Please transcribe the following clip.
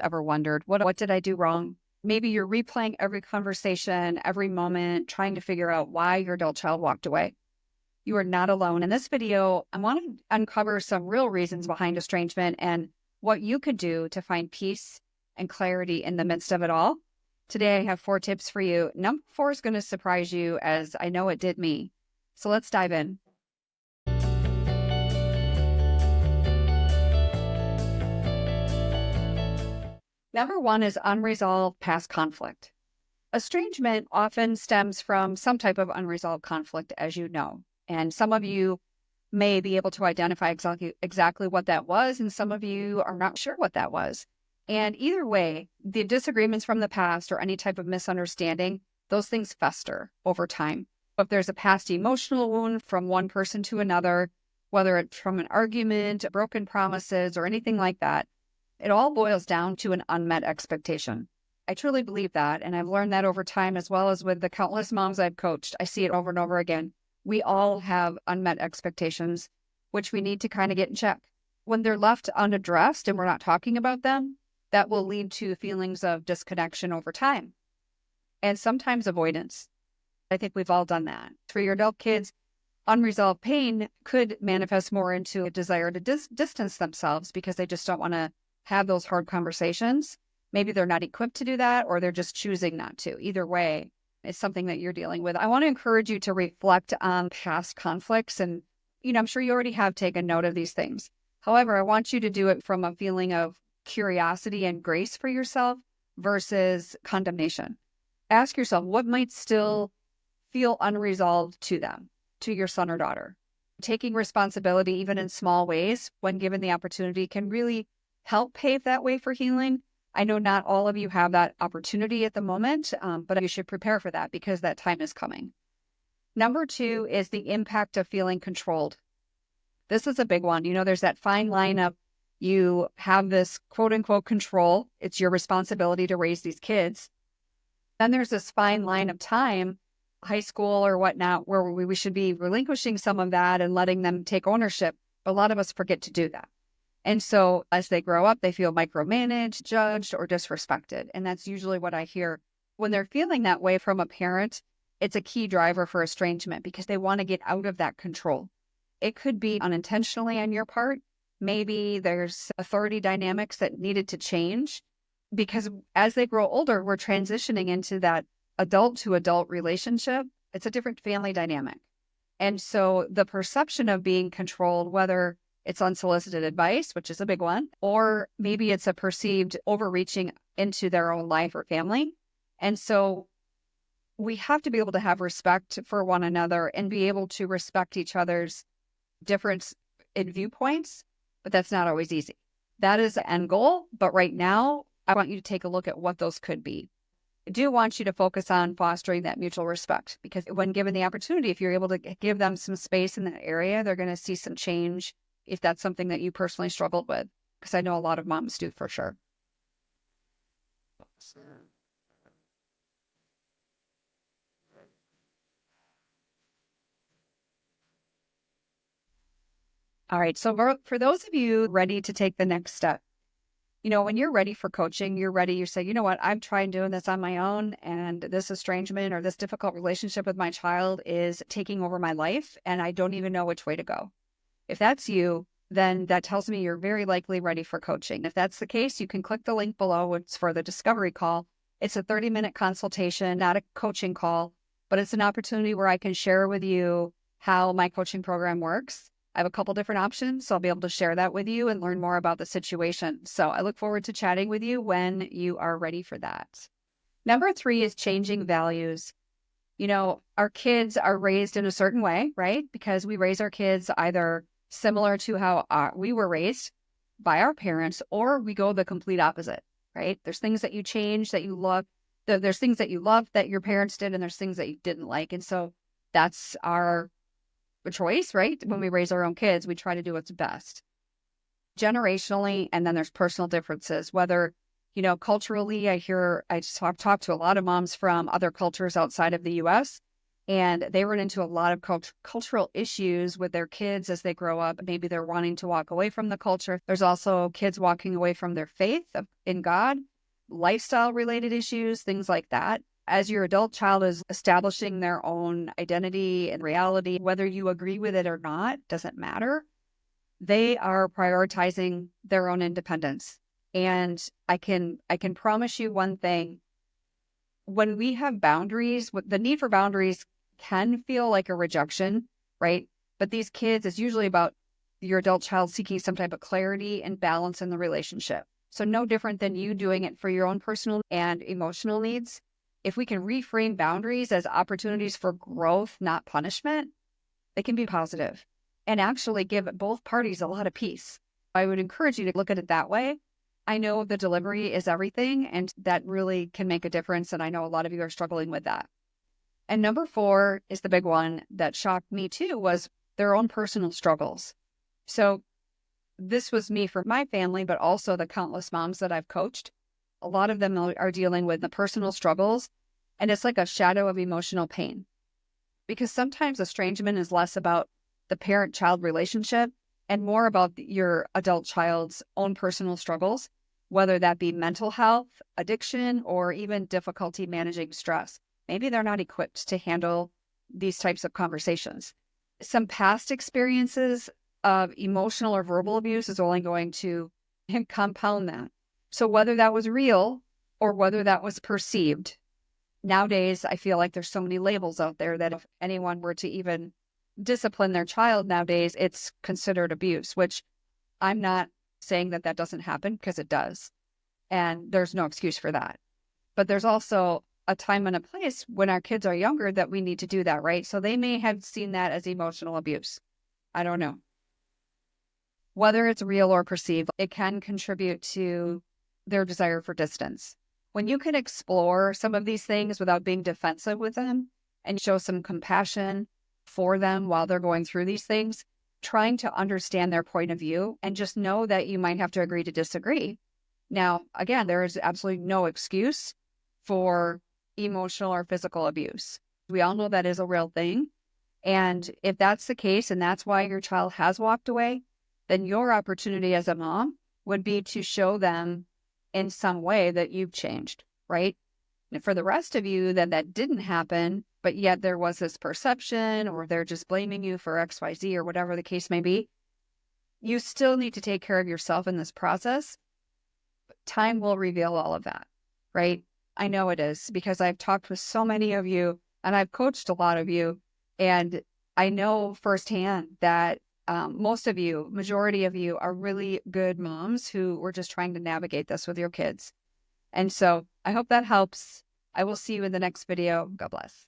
Ever wondered, what did I do wrong? Maybe you're replaying every conversation, every moment, trying to figure out why your adult child walked away. You are not alone. In this video, I want to uncover some real reasons behind estrangement and what you could do to find peace and clarity in the midst of it all. Today, I have 4 tips for you. Number 4 is going to surprise you, as I know it did me. So let's dive in. Number 1 is unresolved past conflict. Estrangement often stems from some type of unresolved conflict, as you know. And some of you may be able to identify exactly what that was, and some of you are not sure what that was. And either way, the disagreements from the past or any type of misunderstanding, those things fester over time. If there's a past emotional wound from one person to another, whether it's from an argument, broken promises, or anything like that, it all boils down to an unmet expectation. I truly believe that, and I've learned that over time, as well as with the countless moms I've coached. I see it over and over again. We all have unmet expectations, which we need to kind of get in check. When they're left unaddressed and we're not talking about them, that will lead to feelings of disconnection over time and sometimes avoidance. I think we've all done that. For your adult kids, unresolved pain could manifest more into a desire to distance themselves because they just don't want to have those hard conversations. Maybe they're not equipped to do that, or they're just choosing not to. Either way, it's something that you're dealing with. I want to encourage you to reflect on past conflicts. And, I'm sure you already have taken note of these things. However, I want you to do it from a feeling of curiosity and grace for yourself versus condemnation. Ask yourself, what might still feel unresolved to them, to your son or daughter? Taking responsibility, even in small ways, when given the opportunity, can really help pave that way for healing. I know not all of you have that opportunity at the moment, but you should prepare for that because that time is coming. Number 2 is the impact of feeling controlled. This is a big one. There's that fine line of you have this quote unquote control. It's your responsibility to raise these kids. Then there's this fine line of time, high school or whatnot, where we should be relinquishing some of that and letting them take ownership. But a lot of us forget to do that. And so as they grow up, they feel micromanaged, judged, or disrespected. And that's usually what I hear. When they're feeling that way from a parent, it's a key driver for estrangement because they want to get out of that control. It could be unintentionally on your part. Maybe there's authority dynamics that needed to change because as they grow older, we're transitioning into that adult to adult relationship. It's a different family dynamic. And so the perception of being controlled, whether it's unsolicited advice, which is a big one, or maybe it's a perceived overreaching into their own life or family. And so we have to be able to have respect for one another and be able to respect each other's difference in viewpoints, but that's not always easy. That is the end goal. But right now, I want you to take a look at what those could be. I do want you to focus on fostering that mutual respect because when given the opportunity, if you're able to give them some space in that area, they're going to see some change if that's something that you personally struggled with, because I know a lot of moms do for sure. All right. So for those of you ready to take the next step, when you're ready for coaching, you're ready, you say, what, I've tried doing this on my own, and this estrangement or this difficult relationship with my child is taking over my life, and I don't even know which way to go. If that's you, then that tells me you're very likely ready for coaching. If that's the case, you can click the link below. It's for the discovery call. It's a 30-minute consultation, not a coaching call, but it's an opportunity where I can share with you how my coaching program works. I have a couple different options, so I'll be able to share that with you and learn more about the situation. So I look forward to chatting with you when you are ready for that. Number 3 is changing values. Our kids are raised in a certain way, right? Because we raise our kids either similar to how we were raised by our parents, or we go the complete opposite, right? There's things that you change that you love. There's things that you love that your parents did, and there's things that you didn't like. And so that's our choice, right? When we raise our own kids, we try to do what's best. Generationally, and then there's personal differences, whether, culturally, I've talked to a lot of moms from other cultures outside of the US, and they run into a lot of cultural issues with their kids as they grow up. Maybe they're wanting to walk away from the culture. There's also kids walking away from their faith in God, lifestyle related issues, things like that. As your adult child is establishing their own identity and reality, whether you agree with it or not, doesn't matter. They are prioritizing their own independence. And I can promise you one thing. When we have boundaries, the need for boundaries can feel like a rejection, right? But these kids, it's usually about your adult child seeking some type of clarity and balance in the relationship. So no different than you doing it for your own personal and emotional needs. If we can reframe boundaries as opportunities for growth, not punishment, they can be positive and actually give both parties a lot of peace. I would encourage you to look at it that way. I know the delivery is everything, and that really can make a difference. And I know a lot of you are struggling with that. And number 4 is the big one that shocked me too, was their own personal struggles. So this was me for my family, but also the countless moms that I've coached. A lot of them are dealing with the personal struggles, and it's like a shadow of emotional pain. Because sometimes estrangement is less about the parent-child relationship and more about your adult child's own personal struggles, whether that be mental health, addiction, or even difficulty managing stress. Maybe they're not equipped to handle these types of conversations. Some past experiences of emotional or verbal abuse is only going to compound that. So whether that was real or whether that was perceived, nowadays I feel like there's so many labels out there that if anyone were to even discipline their child nowadays, it's considered abuse, which I'm not saying that doesn't happen, because it does. And there's no excuse for that. But there's also a time and a place when our kids are younger that we need to do that, right? So they may have seen that as emotional abuse. I don't know. Whether it's real or perceived, it can contribute to their desire for distance. When you can explore some of these things without being defensive with them and show some compassion for them while they're going through these things, trying to understand their point of view, and just know that you might have to agree to disagree. Now, again, there is absolutely no excuse for emotional or physical abuse. We all know that is a real thing. And if that's the case, and that's why your child has walked away, then your opportunity as a mom would be to show them in some way that you've changed, right? And for the rest of you, that didn't happen, but yet there was this perception, or they're just blaming you for XYZ or whatever the case may be, you still need to take care of yourself in this process. Time will reveal all of that, right? I know it is, because I've talked with so many of you and I've coached a lot of you, and I know firsthand that most of you, majority of you, are really good moms who were just trying to navigate this with your kids. And so I hope that helps. I will see you in the next video. God bless.